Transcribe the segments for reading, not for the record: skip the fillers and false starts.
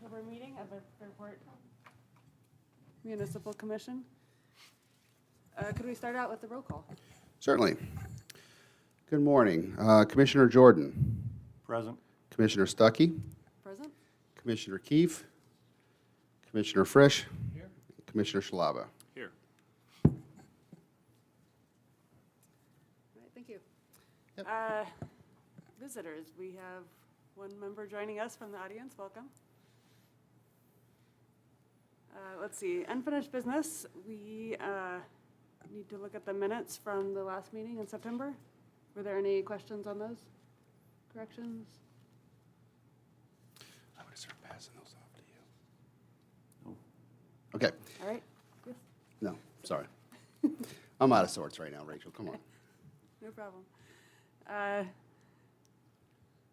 October meeting of the Fairport Municipal Commission. Could we start out with the roll call? Certainly. Good morning. Commissioner Jordan. Present. Commissioner Stuckey. Present? Commissioner Keefe. Commissioner Frisch. Here. Commissioner Shalaba. Here. All right, thank you. Yep. Visitors, we have one member joining us from the audience. Welcome. Let's see, unfinished business. We need to look at the minutes from the last meeting in September. Were there any questions on those? Corrections? I would have started passing those off to you. No. Okay. All right. Yes, No, sorry. I'm out of sorts right now, Rachel. Come on. no problem.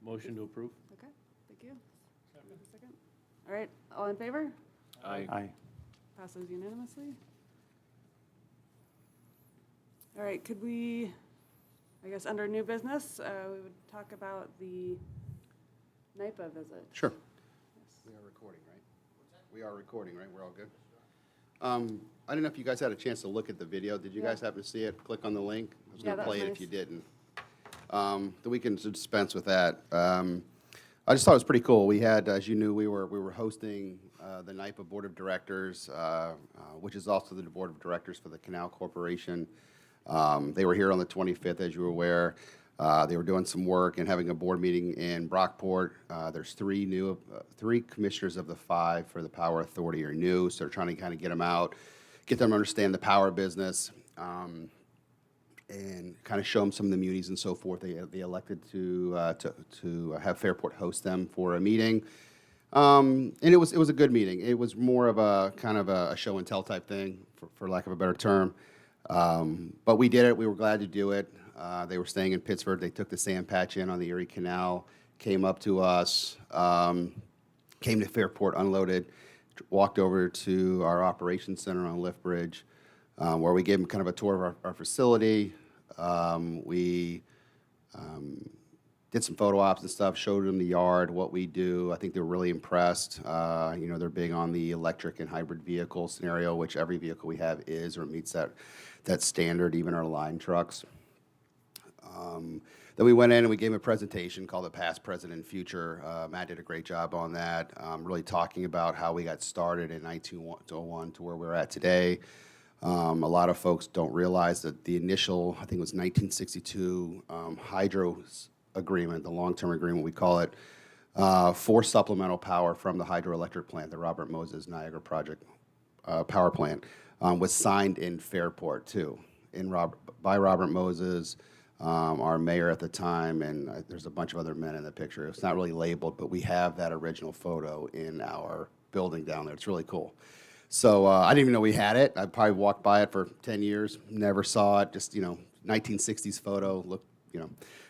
Motion to approve? Okay, thank you. Second. All right, all in favor? Aye. Passes unanimously. All right, could we, I guess, under new business, we would talk about the NIPA visit. Sure. Yes. We are recording, right? We are recording, right? We're all good? I don't know if you guys had a chance to look at the video. Did you Yeah. guys happen to see it? Click on the link. I was Yeah, going to that was play it nice. if you didn't. Then we can dispense with that. I just thought it was pretty cool. We had, as you knew, we were hosting the NIPA Board of Directors, which is also the Board of Directors for the Canal Corporation. They were here on the 25th, as you were aware. They were doing some work and having a board meeting in Brockport. There's three commissioners of the 5 for the Power Authority are new, so they're trying to kind of get them out, get them to understand the power business, and kind of show them some of the munis and so forth. They elected to have Fairport host them for a meeting. And it was a good meeting. It was more of a kind of a show and tell type thing, for lack of a better term. But we did it. We were glad to do it. They were staying in Pittsburgh. They took the sand patch in on the Erie Canal, came up to us, came to Fairport, unloaded, walked over to our operations center on Lift Bridge, where we gave them kind of a tour of our facility. We did some photo ops and stuff, showed them the yard, what we do. I think they were really impressed. They're big on the electric and hybrid vehicle scenario, which every vehicle we have is or meets that standard, even our line trucks. Then we went in and we gave them a presentation called the Past, Present, and Future. Matt did a great job on that, really talking about how we got started in 1901 to where we're at today. A lot of folks don't realize that the initial, I think it was 1962, hydro agreement, the long-term agreement we call it, for supplemental power from the hydroelectric plant, the Robert Moses Niagara Project power plant, was signed in Fairport too, by Robert Moses, our mayor at the time, and there's a bunch of other men in the picture. It's not really labeled, but we have that original photo in our building down there. It's really cool. So I didn't even know we had it. I probably walked by it for 10 years, never saw it, just, 1960s photo,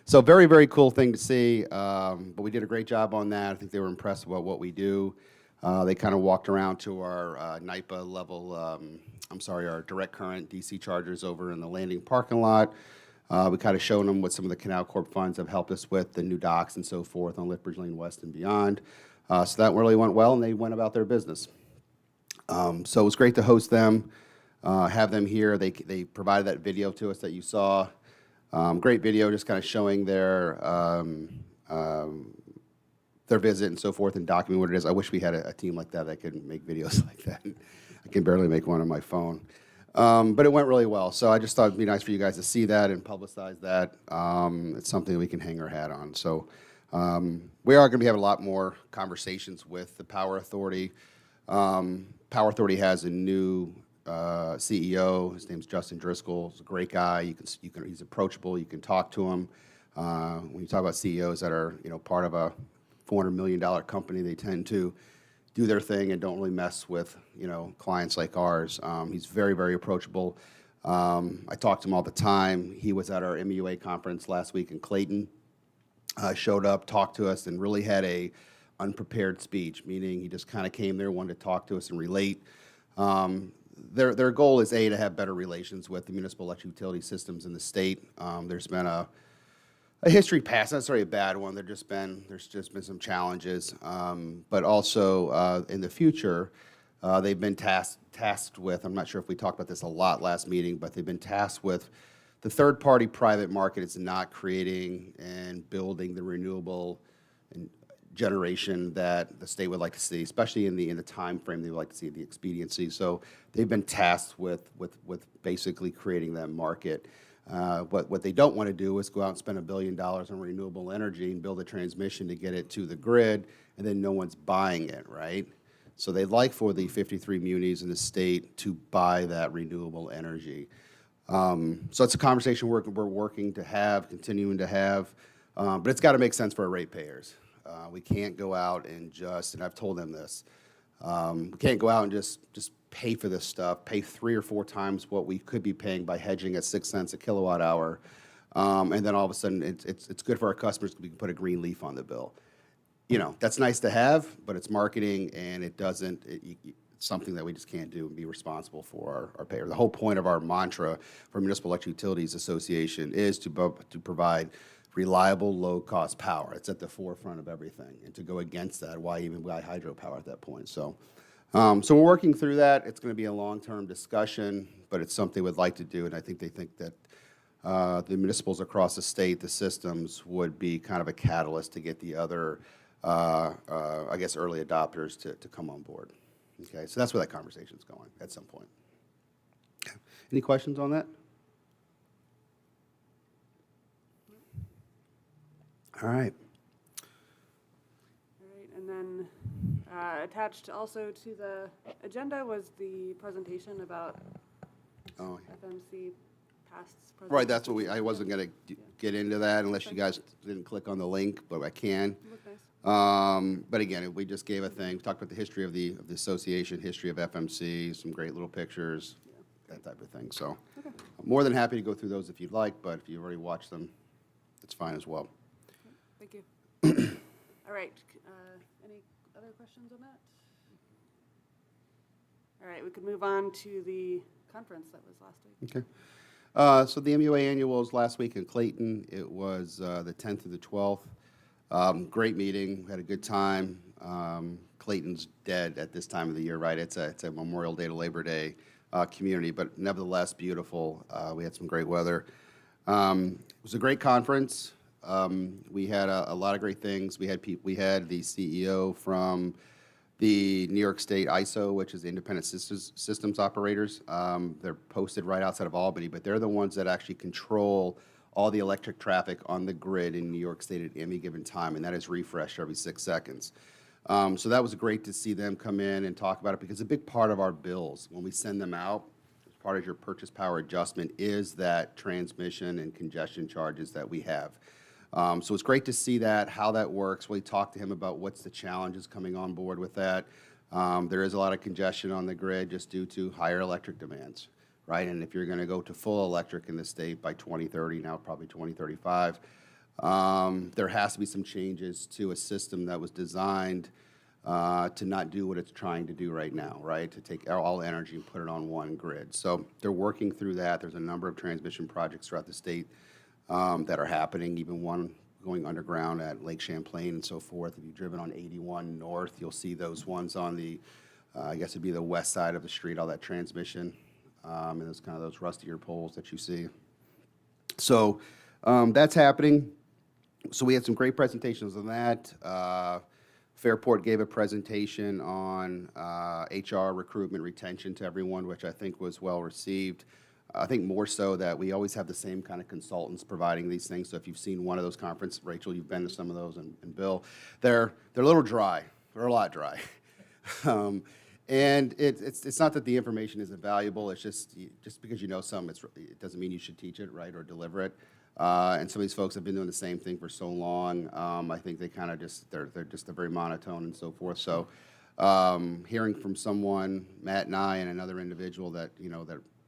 So very, very cool thing to see, but we did a great job on that. I think they were impressed about what we do. They kind of walked around to our NIPA level, our direct current DC chargers over in the landing parking lot. We kind of showed them what some of the Canal Corp funds have helped us with, the new docks and so forth on Lift Bridge Lane West and beyond. So that really went well, and they went about their business. So it was great to host them, have them here. They provided that video to us that you saw. Great video, just kind of showing their visit and so forth and document what it is. I wish we had a team like that could make videos like that. I can barely make one on my phone. But it went really well. So I just thought it'd be nice for you guys to see that and publicize that. It's something we can hang our hat on. So we are going to be having a lot more conversations with the Power Authority. Power Authority has a new CEO. His name's Justin Driscoll. He's a great guy. He's approachable. You can talk to him. When you talk about CEOs that are part of a $400 million company, they tend to do their thing and don't really mess with clients like ours. He's very, very approachable. I talk to him all the time. He was at our MUA conference last week in Clayton. Showed up, talked to us, and really had a unprepared speech, meaning he just kind of came there, wanted to talk to us and relate. Their goal is, A, to have better relations with the municipal electric utility systems in the state. There's been a a history past, not necessarily a bad one. There's just been some challenges, but also in the future, they've been tasked with. I'm not sure if we talked about this a lot last meeting, but they've been tasked with the third-party private market is not creating and building the renewable and generation that the state would like to see, especially in the time frame they would like to see, the expediency. So they've been tasked with basically creating that market. What they don't want to do is go out and spend $1 billion on renewable energy and build a transmission to get it to the grid, and then no one's buying it, right? So they'd like for the 53 munis in the state to buy that renewable energy. So it's a conversation we're working to have, continuing to have, but it's got to make sense for our ratepayers. We can't go out and and I've told them this, we can't go out and just pay for this stuff, pay 3 or 4 times what we could be paying by hedging at 6 cents a kilowatt hour, and then all of a sudden it's good for our customers because we can put a green leaf on the bill. You know, that's nice to have, but it's marketing, and it's something that we just can't do and be responsible for our payer. The whole point of our mantra for Municipal Electric Utilities Association is to provide reliable, low-cost power. It's at the forefront of everything, and to go against that, why even buy hydropower at that point? So we're working through that. It's going to be a long-term discussion, but it's something we'd like to do, and I think they think that the municipals across the state, the systems, would be kind of a catalyst to get the other, I guess, early adopters to come on board. Okay, so that's where that conversation's going at some point. Okay. Any questions on that? All right. All right, and then attached also to the agenda was the presentation about Oh, FMC past. right, that's what I wasn't going to get into that unless you guys didn't click on the link, but I can. Look nice. But again, we just gave a thing, we talked about the history of the association, history of FMC, some great little pictures, that type of thing. So Okay. I'm more than happy to go through those if you'd like, but if you've already watched them, it's fine as well. Thank you. All right, any other questions on that? All right, we could move on to the conference that was last week. Okay. So the MUA annual was last week in Clayton. It was the 10th through the 12th. Great meeting. We had a good time. Clayton's dead at this time of the year, right? It's a Memorial Day to Labor Day community, but nevertheless beautiful. We had some great weather. It was a great conference. We had a lot of great things. We had the CEO from the New York State ISO, which is Independent Systems Operators. They're posted right outside of Albany, but they're the ones that actually control all the electric traffic on the grid in New York State at any given time, and that is refreshed every 6 seconds. So that was great to see them come in and talk about it, because a big part of our bills, when we send them out, as part of your purchase power adjustment, is that transmission and congestion charges that we have. So it's great to see that, how that works. We talked to him about what's the challenges coming on board with that. There is a lot of congestion on the grid just due to higher electric demands, right? And if you're going to go to full electric in the state by 2030, now probably 2035, there has to be some changes to a system that was designed to not do what it's trying to do right now, right? To take all energy and put it on one grid. So they're working through that. There's a number of transmission projects throughout the state that are happening, even one going underground at Lake Champlain and so forth. If you've driven on 81 North, you'll see those ones on the, I guess it'd be the west side of the street, all that transmission, and those kind of those rustier poles that you see. So that's happening. So we had some great presentations on that. Fairport gave a presentation on HR recruitment retention to everyone, which I think was well received. I think more so that we always have the same kind of consultants providing these things. So if you've seen one of those conferences, Rachel, you've been to some of those, and Bill, they're a little dry. They're a lot dry. And it's not that the information isn't valuable. It's just because you know some, it doesn't mean you should teach it, right, or deliver it. And some of these folks have been doing the same thing for so long. I think they kind of they're very monotone and so forth. So hearing from someone, Matt and I, and another individual that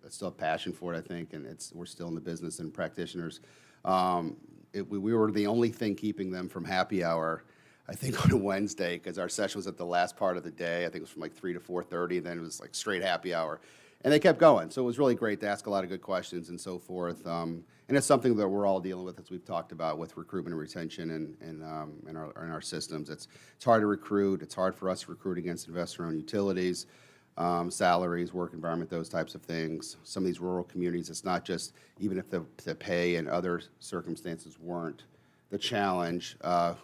that still have passion for it, I think, and we're still in the business and practitioners. We were the only thing keeping them from happy hour, I think, on a Wednesday, because our session was at the last part of the day. I think it was from like 3 to 4:30. Then it was like straight happy hour, And they kept going. So it was really great to ask a lot of good questions and so forth. And it's something that we're all dealing with, as we've talked about, with recruitment and retention in our systems. It's hard to recruit. It's hard for us to recruit against investor-owned utilities, salaries, work environment, those types of things. Some of these rural communities, it's not just, even if the pay and other circumstances weren't the challenge,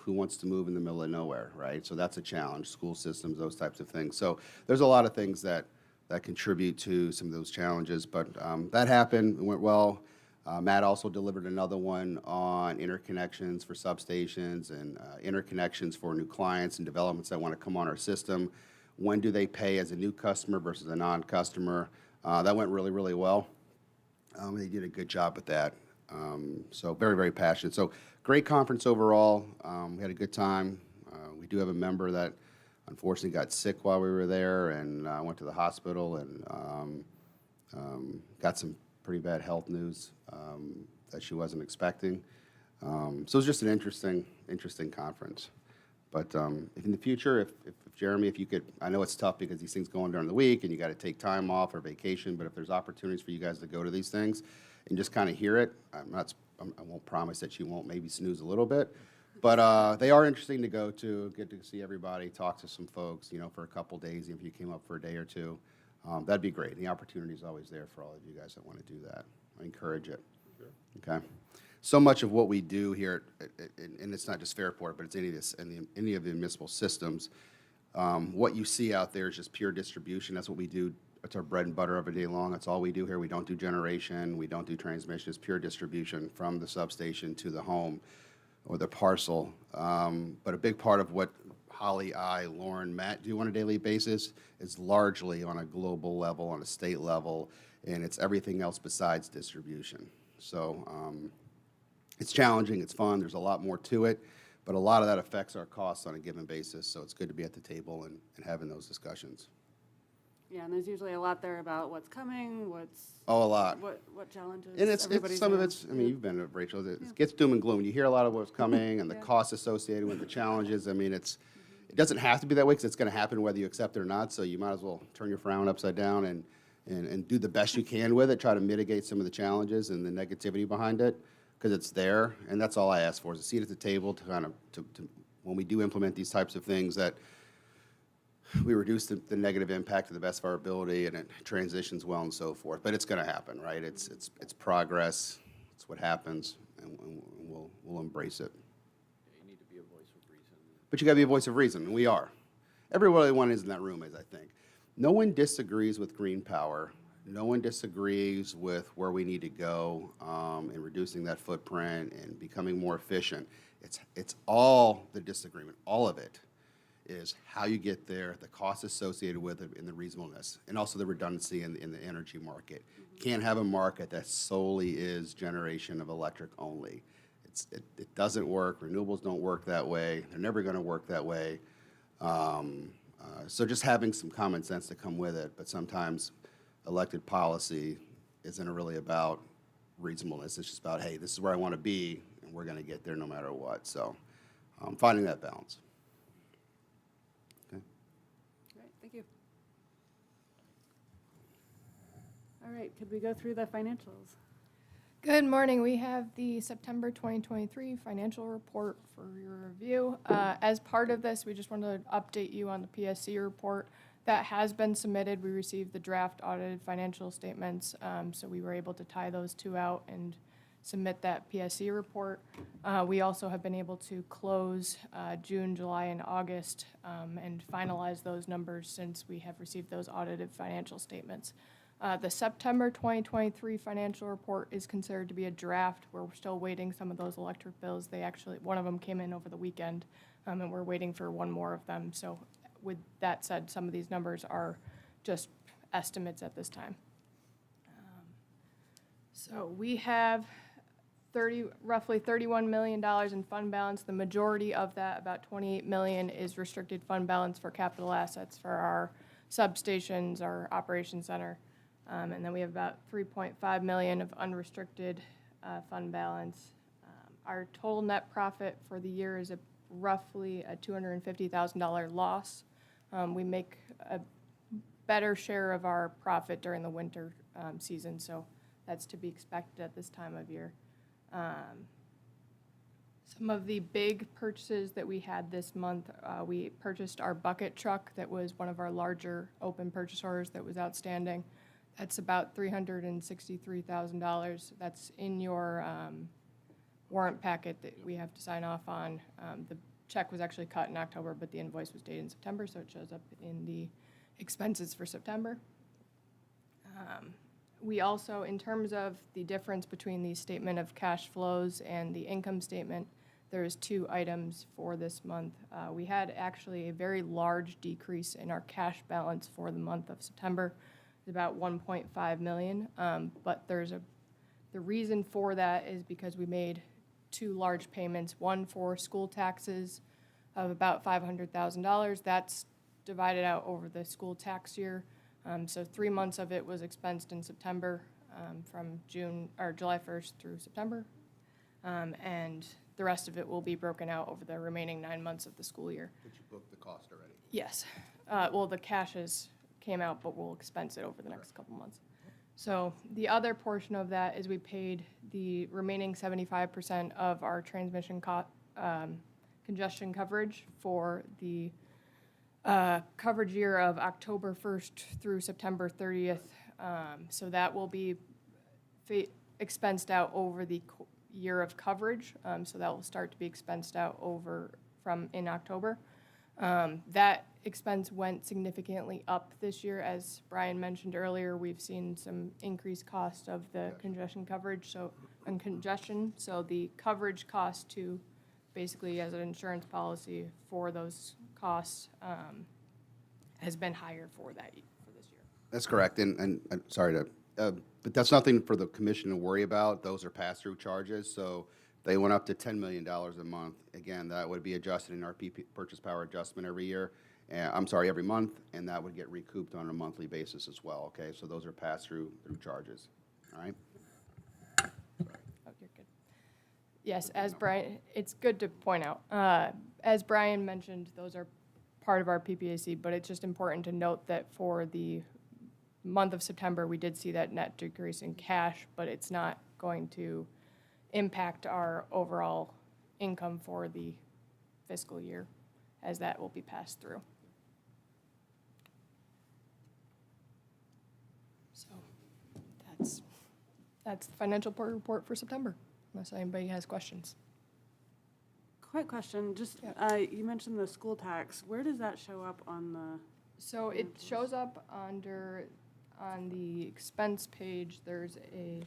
who wants to move in the middle of nowhere, right? So that's a challenge, school systems, those types of things. So there's a lot of things that contribute to some of those challenges, but that happened, it went well. Matt also delivered another one on interconnections for substations and interconnections for new clients and developments that want to come on our system. When do they pay as a new customer versus a non-customer? That went really, really well. They did a good job with that. So very, very passionate. So great conference overall. We had a good time. We do have a member that unfortunately got sick while we were there and went to the hospital and got some pretty bad health news that she wasn't expecting. So it was just an interesting conference. But if in the future, if Jeremy, if you could, I know it's tough because these things go on during the week and you got to take time off or vacation, but if there's opportunities for you guys to go to these things and just kind of hear it, I won't promise that you won't maybe snooze a little bit, but they are interesting to go to, get to see everybody, talk to some folks, for a couple days, if you came up for a day or two. That'd be great. The opportunity is always there for all of you guys that want to do that. I encourage it. Sure. Okay. So much of what we do here, and it's not just Fairport, but it's any of the municipal systems. What you see out there is just pure distribution. That's what we do. It's our bread and butter every day long. That's all we do here. We don't do generation. We don't do transmission. It's pure distribution from the substation to the home or the parcel. But a big part of what Holly, Lauren, Matt do on a daily basis is largely on a global level, on a state level, and it's everything else besides distribution. So it's challenging, it's fun, there's a lot more to it, but a lot of that affects our costs on a given basis, so it's good to be at the table and having those discussions. Yeah, and there's usually a lot there about what's coming, Oh, a lot. what challenges. And it's everybody's some of in. it's, I mean, you've been to Rachel, it gets doom and gloom. You hear a lot of what's coming and the Yeah. costs associated with the challenges. I mean, it doesn't have to be that way because it's going to happen whether you accept it or not, so you might as well turn your frown upside down and do the best you can with it, try to mitigate some of the challenges and the negativity behind it, because it's there, and that's all I ask for, is a seat at the table to kind of, to when we do implement these types of things, that we reduce the negative impact to the best of our ability, and it transitions well and so forth. But it's going to happen, right? It's progress. It's what happens, and we'll embrace it. You need to be a voice of reason. But you got to be a voice of reason, and we are. Everyone is in that room, as I think. No one disagrees with green power. No one disagrees with where we need to go in reducing that footprint and becoming more efficient. It's all the disagreement. All of it is how you get there, the costs associated with it, and the reasonableness, and also the redundancy in the energy market. Can't have a market that solely is generation of electric only. It doesn't work. Renewables don't work that way. They're never going to work that way. So just having some common sense to come with it, but sometimes elected policy isn't really about reasonableness. It's just about, hey, this is where I want to be, and we're going to get there no matter what. So finding that balance. Okay. Great, thank you. All right, could we go through the financials? Good morning. We have the September 2023 financial report for your review. As part of this, we just wanted to update you on the PSC report. That has been submitted. We received the draft audited financial statements, so we were able to tie those two out and submit that PSC report. We also have been able to close June, July, and August and finalize those numbers since we have received those audited financial statements. The September 2023 financial report is considered to be a draft. We're still waiting some of those electric bills. One of them came in over the weekend, and we're waiting for one more of them. So with that said, some of these numbers are just estimates at this time. So we have roughly $31 million in fund balance. The majority of that, about $28 million, is restricted fund balance for capital assets for our substations, our operations center. And then we have about $3.5 million of unrestricted fund balance. Our total net profit for the year is roughly a $250,000 loss. We make better share of our profit during the winter season, so that's to be expected at this time of year. Some of the big purchases that we had this month, we purchased our bucket truck. That was one of our larger open purchase orders that was outstanding. That's about $363,000. That's in your warrant packet that we have to sign off on. The check was actually cut in October, but the invoice was dated in September, so it shows up in the expenses for September. We also, in terms of the difference between the statement of cash flows and the income statement, there's two items for this month. We had actually a very large decrease in our cash balance for the month of September. It's about 1.5 million, but the reason for that is because we made two large payments, one for school taxes of about $500,000. That's divided out over the school tax year. So 3 months of it was expensed in September, from July 1st through September. And the rest of it will be broken out over the remaining 9 months of the school year. But you booked the cost already. Yes. Well, the came out, but we'll expense it over the next couple months. So the other portion of that is we paid the remaining 75% of our transmission congestion coverage for the coverage year of October 1st through September 30th. So that will be expensed out over the year of coverage. So that will start to be expensed out in October. That expense went significantly up this year. As Brian mentioned earlier, we've seen some increased cost of the congestion coverage, so the coverage cost to basically as an insurance policy for those costs has been higher for this year. That's correct, and sorry to, but that's nothing for the commission to worry about. Those are pass-through charges, so they went up to $10 million a month. Again, that would be adjusted in our purchase power adjustment every year. Every month, and that would get recouped on a monthly basis as well, okay? So those are pass-through charges, all right? Oh, you're good. Yes, it's good to point out. As Brian mentioned, those are part of our PPAC, but it's just important to note that for the month of September, we did see that net decrease in cash, but it's not going to impact our overall income for the fiscal year, as that will be passed through. So that's the financial report for September, unless anybody has questions. Quick question, just, you mentioned the school tax. Where does that show up on the? So it shows up on the expense page. There's a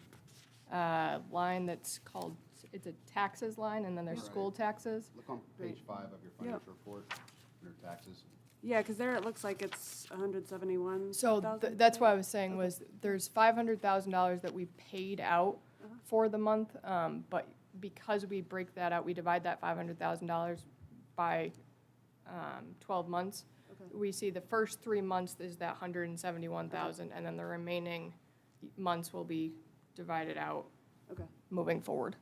line that's called, it's a taxes line, and then there's school taxes. Look on page 5 of your financial report, under taxes. Yeah, because there it looks like it's 171. So that's what I was saying was there's $500,000 that we paid out for the month, but because we break that out, we divide that $500,000 by 12 months. Okay. We see the first 3 months is that 171,000, and then the remaining months will be divided out Okay. moving forward.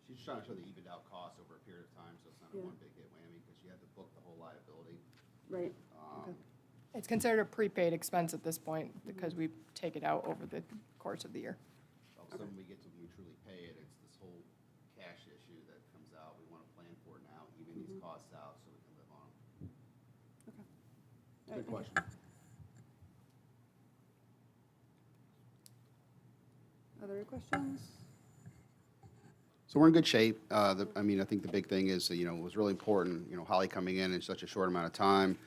She's trying to show the evened out cost over a period of time, so it's not a Yeah. one big hit whammy, because you have to book the whole liability. Right. Okay. It's considered a prepaid expense at this point because we take it out over the course of the year. All of a sudden, we get to when we truly pay it, it's this whole cash issue that comes out. We want to plan for it now, even these costs out, so we can live on them. Okay. Good question. Other questions? So we're in good shape. I think the big thing is, it was really important, Holly coming in such a short amount of time,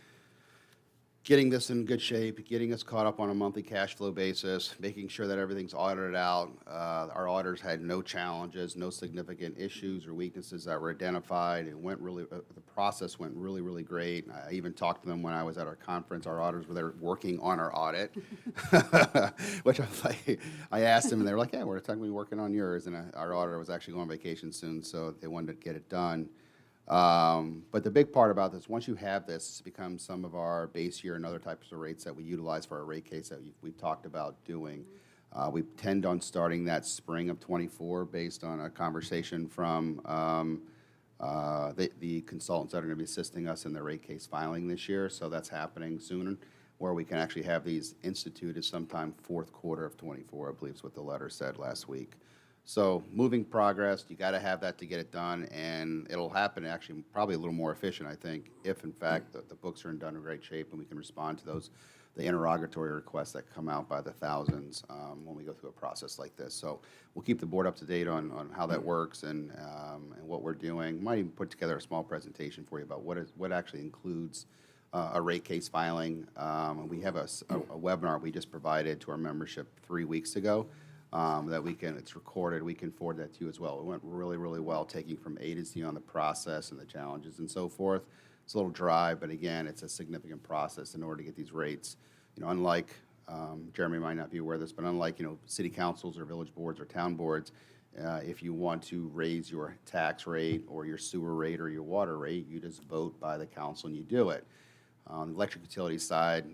getting this in good shape, getting us caught up on a monthly cash flow basis, making sure that everything's audited out. Our auditors had no challenges, no significant issues or weaknesses that were identified. The process went really, really great. I even talked to them when I was at our conference. Our auditors were there working on our audit, which I was like, I asked them, and they were like, yeah, we're technically working on yours. And our auditor was actually going on vacation soon, so they wanted to get it done. But the big part about this, once you have this, it becomes some of our base year and other types of rates that we utilize for our rate case that we've talked about doing. We tend on starting that spring of '24 based on a conversation from the consultants that are going to be assisting us in the rate case filing this year. So that's happening soon. where we can actually have these instituted sometime fourth quarter of '24, I believe is what the letter said last week. So moving progress, you got to have that to get it done, and it'll happen actually probably a little more efficient, I think, if in fact the books are done in great shape and we can respond to those, the interrogatory requests that come out by the thousands when we go through a process like this. So we'll keep the board up to date on how that works and what we're doing. Might even put together a small presentation for you about what actually includes a rate case filing. We have a webinar we just provided to our membership 3 weeks ago that it's recorded. We can forward that to you as well. It went really, really well, taking from A to Z on the process and the challenges and so forth. It's a little dry, but again, it's a significant process in order to get these rates. Unlike, Jeremy might not be aware of this, but unlike, city councils or village boards or town boards, if you want to raise your tax rate or your sewer rate or your water rate, you just vote by the council and you do it. On the electric utility side,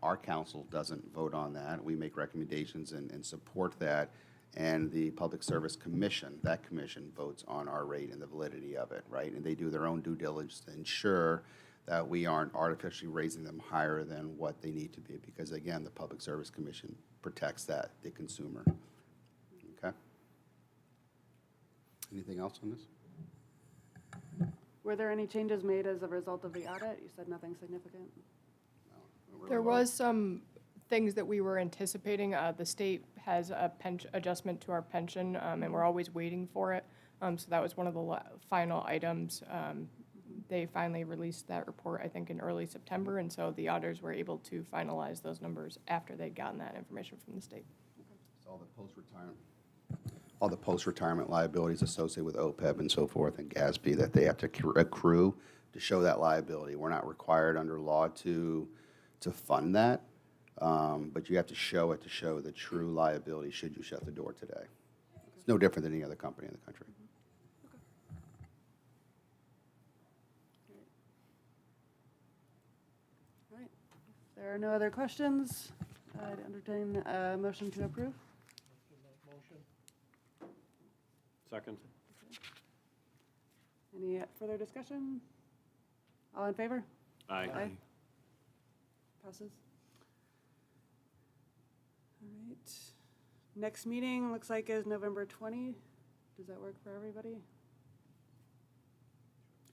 our council doesn't vote on that. We make recommendations and support that, and the Public Service Commission, that commission votes on our rate and the validity of it, right? And they do their own due diligence to ensure that we aren't artificially raising them higher than what they need to be, because again, the Public Service Commission protects the consumer. Okay? Anything else on this? Were there any changes made as a result of the audit? You said nothing significant. There was some things that we were anticipating. The state has a adjustment to our pension, and we're always waiting for it. So that was one of the final items. They finally released that report, I think, in early September, and so the auditors were able to finalize those numbers after they'd gotten that information from the state. So all the post-retirement liabilities associated with OPEB and so forth and GASB that they have to accrue to show that liability. We're not required under law to fund that, but you have to show it to show the true liability should you shut the door today. It's no different than any other company in the country. All right. If there are no other questions, I'd entertain a motion to approve. Second? Any further discussion? All in favor? Aye. Passes. All right. Next meeting looks like is November 20. Does that work for everybody?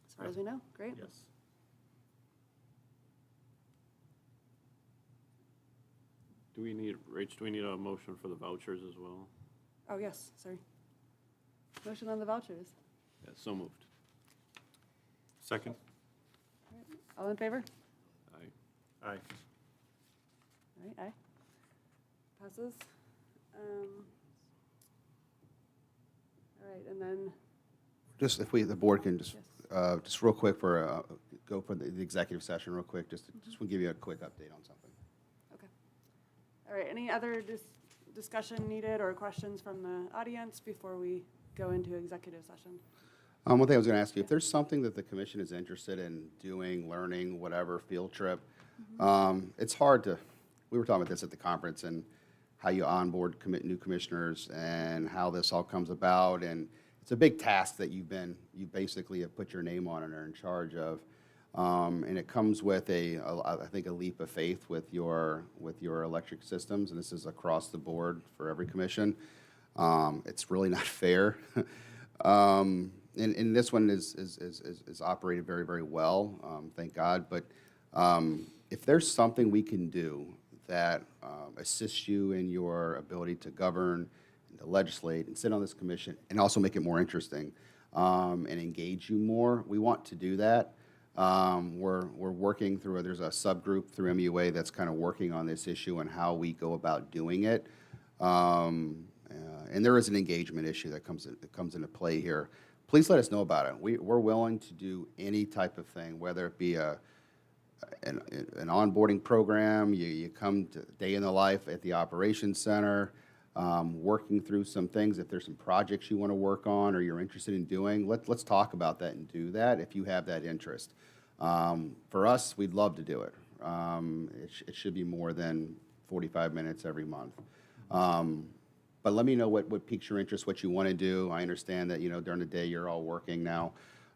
As far as we know, great. Yes. Rach, do we need a motion for the vouchers as well? Oh, yes, sorry. Motion on the vouchers. Yeah, so moved. Second? All in favor? Aye. Aye. All right, aye. Passes. All right, and then, Just if the board can just, yes. just real quick go for the executive session real quick, just want to give you a quick update on something. Okay. All right, any other discussion needed or questions from the audience before we go into executive session? One thing I was going to ask you, if there's something that the commission is interested in doing, learning, whatever, field trip, it's hard to, we were talking about this at the conference and how you onboard new commissioners and how this all comes about. And it's a big task that you basically have put your name on and are in charge of. And it comes with I think a leap of faith with your electric systems, and this is across the board for every commission. It's really not fair. And this one is operated very, very well, thank God. But if there's something we can do that assists you in your ability to govern, and to legislate, and sit on this commission, and also make it more interesting and engage you more, we want to do that. We're working through, there's a subgroup through MUA that's kind of working on this issue and how we go about doing it. And there is an engagement issue that comes into play here. Please let us know about it. We're willing to do any type of thing, whether it be an onboarding program, you come to day in the life at the operations center, working through some things. If there's some projects you want to work on or you're interested in doing, let's talk about that and do that if you have that interest. For us, we'd love to do it. It should be more than 45 minutes every month. But let me know what piques your interest, what you want to do. I understand that, during the day you're all working now,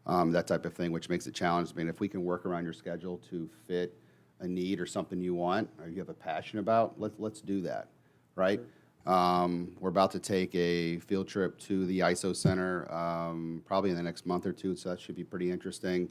that type of thing, which makes it challenging. I mean, if we can work around your schedule to fit a need or something you want or you have a passion about, let's do that, right? We're about to take a field trip to the ISO Center probably in the next month or two, so that should be pretty interesting.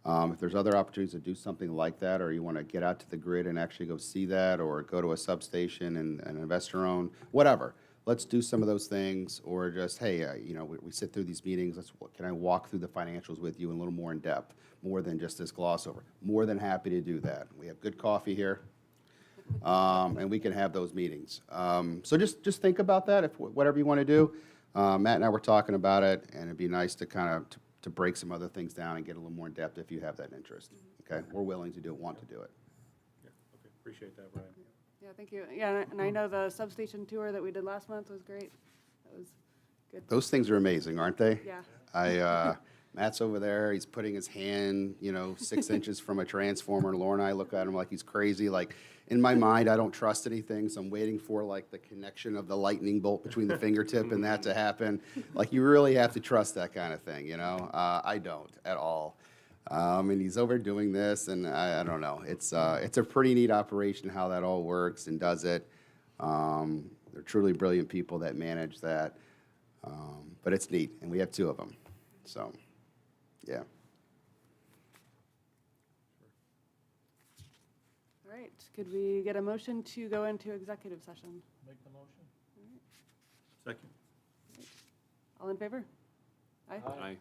If there's other opportunities to do something like that, or you want to get out to the grid and actually go see that, or go to a substation and investor-owned, whatever. Let's do some of those things, or just, hey, you know, we sit through these meetings, can I walk through the financials with you in a little more in depth, more than just this gloss over? More than happy to do that. We have good coffee here, and we can have those meetings. So just think about that, if whatever you want to do. Matt and I were talking about it, and it'd be nice to kind of to break some other things down and get a little more in depth if you have that interest. Okay, we're willing to do it, want to do it. Yeah, okay, appreciate that, Brian. Yeah, thank you. Yeah, and I know the substation tour that we did last month was great. That was good. Those things are amazing, aren't they? Yeah. Matt's over there, he's putting his hand, 6 inches from a transformer, and Laura and I look at him like he's crazy. Like, in my mind, I don't trust anything, so I'm waiting for, like, the connection of the lightning bolt between the fingertip and that to happen. Like, you really have to trust that kind of thing, I don't at all. And he's over doing this, and I don't know. It's a pretty neat operation how that all works and does it. They're truly brilliant people that manage that. But it's neat, and we have 2 of them. So, yeah. All right, could we get a motion to go into executive session? Make the motion. Second. All in favor? Aye. Aye.